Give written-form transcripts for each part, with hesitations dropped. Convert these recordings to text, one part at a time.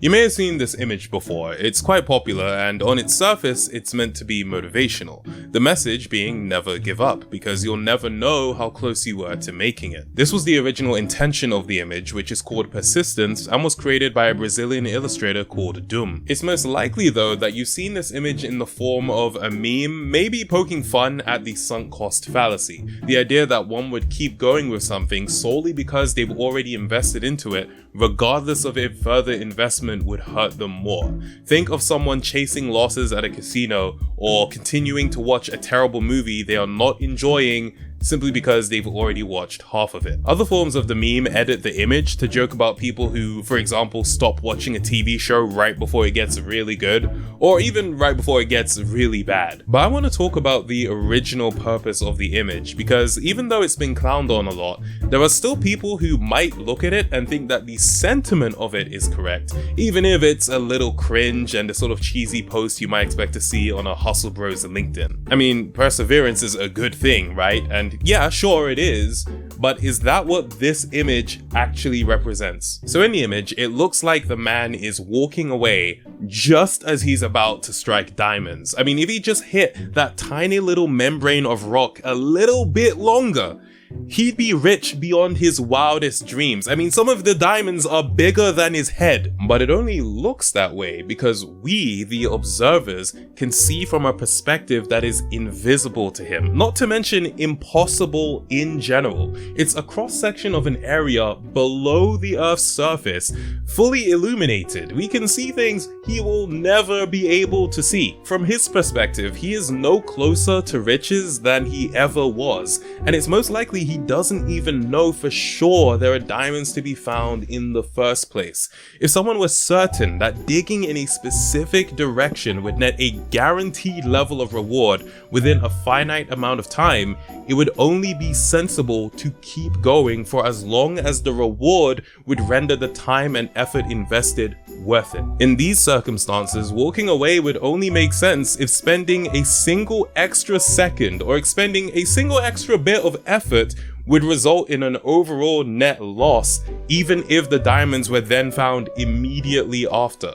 You may have seen this image before. It's quite popular, and on its surface, it's meant to be motivational. The message being never give up, because you'll never know how close you were to making it. This was the original intention of the image, which is called persistence, and was created by a Brazilian illustrator called Doom. It's most likely though that you've seen this image in the form of a meme, maybe poking fun at the sunk cost fallacy. The idea that one would keep going with something solely because they've already invested into it, regardless of if further investment would hurt them more. Think of someone chasing losses at a casino or continuing to watch a terrible movie they are not enjoying simply because they've already watched half of it. Other forms of the meme edit the image to joke about people who, for example, stop watching a TV show right before it gets really good, or even right before it gets really bad. But I want to talk about the original purpose of the image, because even though it's been clowned on a lot, there are still people who might look at it and think that the sentiment of it is correct, even if it's a little cringe and the sort of cheesy post you might expect to see on a Hustle Bros LinkedIn. I mean, perseverance is a good thing, right? And yeah, sure it is, but is that what this image actually represents? So in the image, it looks like the man is walking away just as he's about to strike diamonds. I mean, if he just hit that tiny little membrane of rock a little bit longer, he'd be rich beyond his wildest dreams. I mean, some of the diamonds are bigger than his head, but it only looks that way because we, the observers, can see from a perspective that is invisible to him, not to mention impossible in general. It's a cross-section of an area below the Earth's surface, fully illuminated. We can see things he will never be able to see. From his perspective, he is no closer to riches than he ever was, and it's most likely he doesn't even know for sure there are diamonds to be found in the first place. If someone was certain that digging in a specific direction would net a guaranteed level of reward within a finite amount of time, it would only be sensible to keep going for as long as the reward would render the time and effort invested worth it. In these circumstances, walking away would only make sense if spending a single extra second or expending a single extra bit of effort would result in an overall net loss, even if the diamonds were then found immediately after.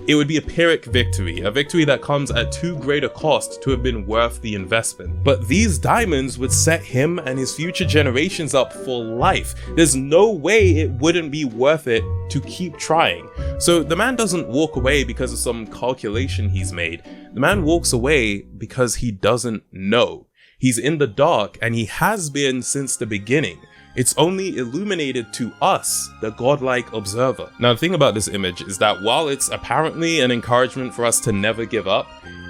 It would be a Pyrrhic victory, a victory that comes at too great a cost to have been worth the investment. But these diamonds would set him and his future generations up for life. There's no way it wouldn't be worth it to keep trying. So the man doesn't walk away because of some calculation he's made. The man walks away because he doesn't know. He's in the dark, and he has been since the beginning. It's only illuminated to us, the godlike observer. Now, the thing about this image is that while it's apparently an encouragement for us to never give up,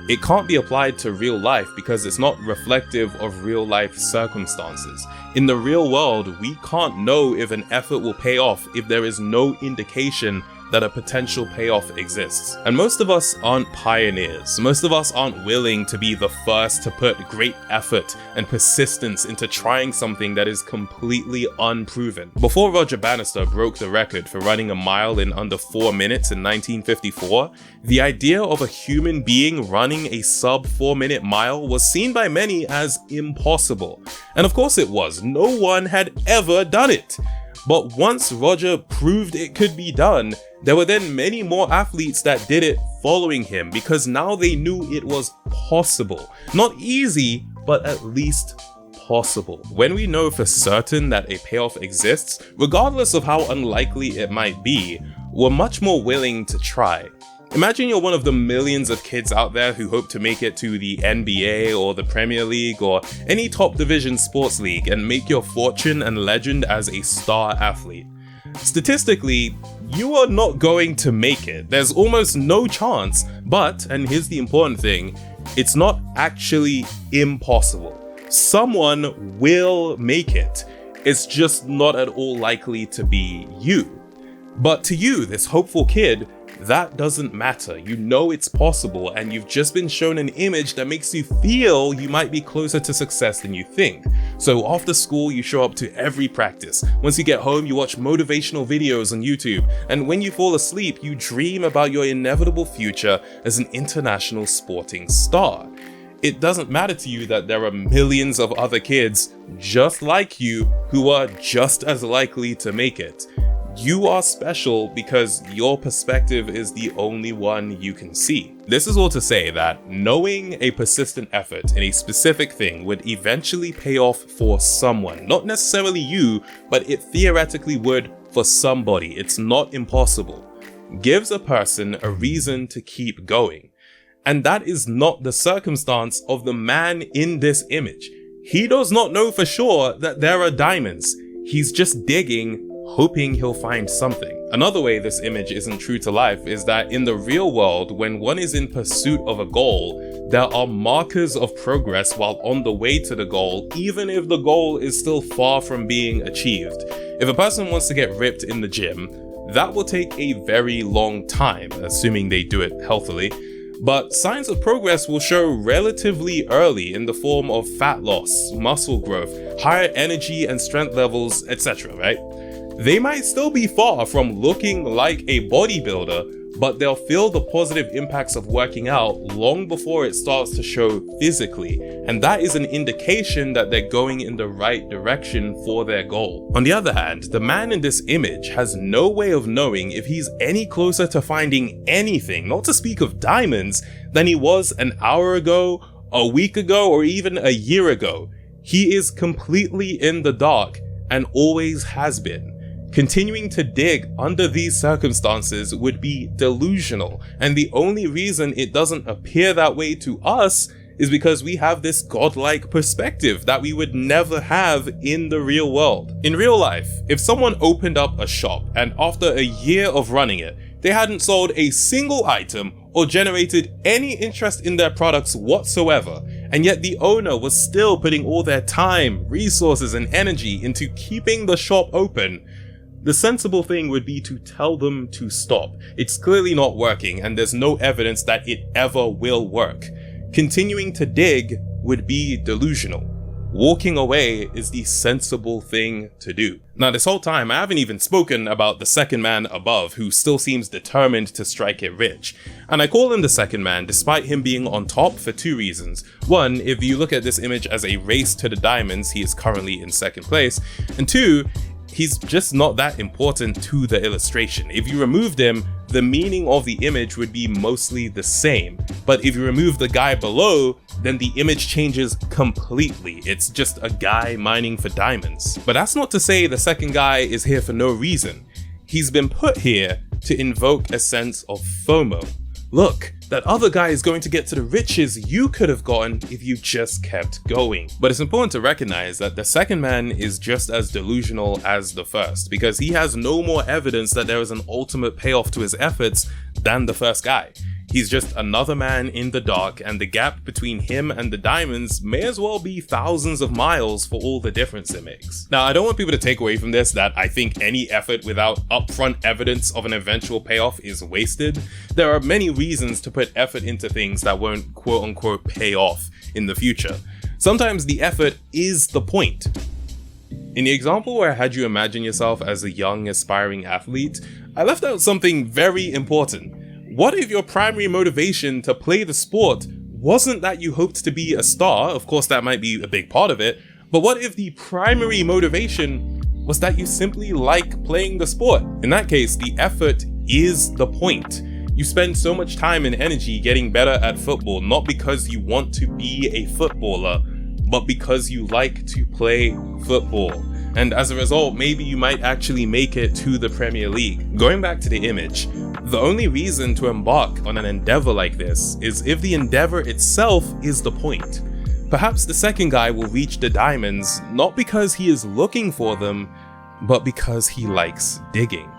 it can't be applied to real life because it's not reflective of real life circumstances. In the real world, we can't know if an effort will pay off if there is no indication that a potential payoff exists. And most of us aren't pioneers. Most of us aren't willing to be the first to put great effort and persistence into trying something that is completely unproven. Before Roger Bannister broke the record for running a mile in under 4 minutes in 1954, the idea of a human being running a sub 4-minute mile was seen by many as impossible. And of course it was. No one had ever done it. But once Roger proved it could be done, there were then many more athletes that did it following him because now they knew it was possible. Not easy, but at least possible. When we know for certain that a payoff exists, regardless of how unlikely it might be, we're much more willing to try. Imagine you're one of the millions of kids out there who hope to make it to the NBA or the Premier League or any top division sports league and make your fortune and legend as a star athlete. Statistically, you are not going to make it. There's almost no chance, but, and here's the important thing, it's not actually impossible. Someone will make it. It's just not at all likely to be you. But to you, this hopeful kid, that doesn't matter. You know it's possible, and you've just been shown an image that makes you feel you might be closer to success than you think. So after school, you show up to every practice. Once you get home, you watch motivational videos on YouTube. And when you fall asleep, you dream about your inevitable future as an international sporting star. It doesn't matter to you that there are millions of other kids just like you who are just as likely to make it. You are special because your perspective is the only one you can see. This is all to say that knowing a persistent effort in a specific thing would eventually pay off for someone. Not necessarily you, but it theoretically would for somebody. It's not impossible. Gives a person a reason to keep going. And that is not the circumstance of the man in this image. He does not know for sure that there are diamonds. He's just digging, hoping he'll find something. Another way this image isn't true to life is that in the real world, when one is in pursuit of a goal, there are markers of progress while on the way to the goal, even if the goal is still far from being achieved. If a person wants to get ripped in the gym, that will take a very long time, assuming they do it healthily. But signs of progress will show relatively early in the form of fat loss, muscle growth, higher energy and strength levels, etc., right? They might still be far from looking like a bodybuilder, but they'll feel the positive impacts of working out long before it starts to show physically, and that is an indication that they're going in the right direction for their goal. On the other hand, the man in this image has no way of knowing if he's any closer to finding anything, not to speak of diamonds, than he was an hour ago, a week ago, or even a year ago. He is completely in the dark and always has been. Continuing to dig under these circumstances would be delusional, and the only reason it doesn't appear that way to us is because we have this godlike perspective that we would never have in the real world. In real life, if someone opened up a shop and after a year of running it, they hadn't sold a single item or generated any interest in their products whatsoever, and yet the owner was still putting all their time, resources, and energy into keeping the shop open, the sensible thing would be to tell them to stop. It's clearly not working, and there's no evidence that it ever will work. Continuing to dig would be delusional. Walking away is the sensible thing to do. Now, this whole time, I haven't even spoken about the second man above, who still seems determined to strike it rich. And I call him the second man despite him being on top for two reasons. One, if you look at this image as a race to the diamonds, he is currently in second place. And two, he's just not that important to the illustration. If you removed him, the meaning of the image would be mostly the same. But if you remove the guy below, then the image changes completely. It's just a guy mining for diamonds. But that's not to say the second guy is here for no reason. He's been put here to invoke a sense of FOMO. Look, that other guy is going to get to the riches you could have gotten if you just kept going. But it's important to recognize that the second man is just as delusional as the first, because he has no more evidence that there is an ultimate payoff to his efforts than the first guy. He's just another man in the dark, and the gap between him and the diamonds may as well be thousands of miles for all the difference it makes. Now, I don't want people to take away from this that I think any effort without upfront evidence of an eventual payoff is wasted. There are many reasons to put effort into things that won't quote-unquote pay off in the future. Sometimes the effort is the point. In the example where I had you imagine yourself as a young aspiring athlete, I left out something very important. What if your primary motivation to play the sport wasn't that you hoped to be a star? Of course, that might be a big part of it, but what if the primary motivation was that you simply like playing the sport? In that case, the effort is the point. You spend so much time and energy getting better at football, not because you want to be a footballer, but because you like to play football. And as a result, maybe you might actually make it to the Premier League. Going back to the image, the only reason to embark on an endeavor like this is if the endeavor itself is the point. Perhaps the second guy will reach the diamonds not because he is looking for them, but because he likes digging.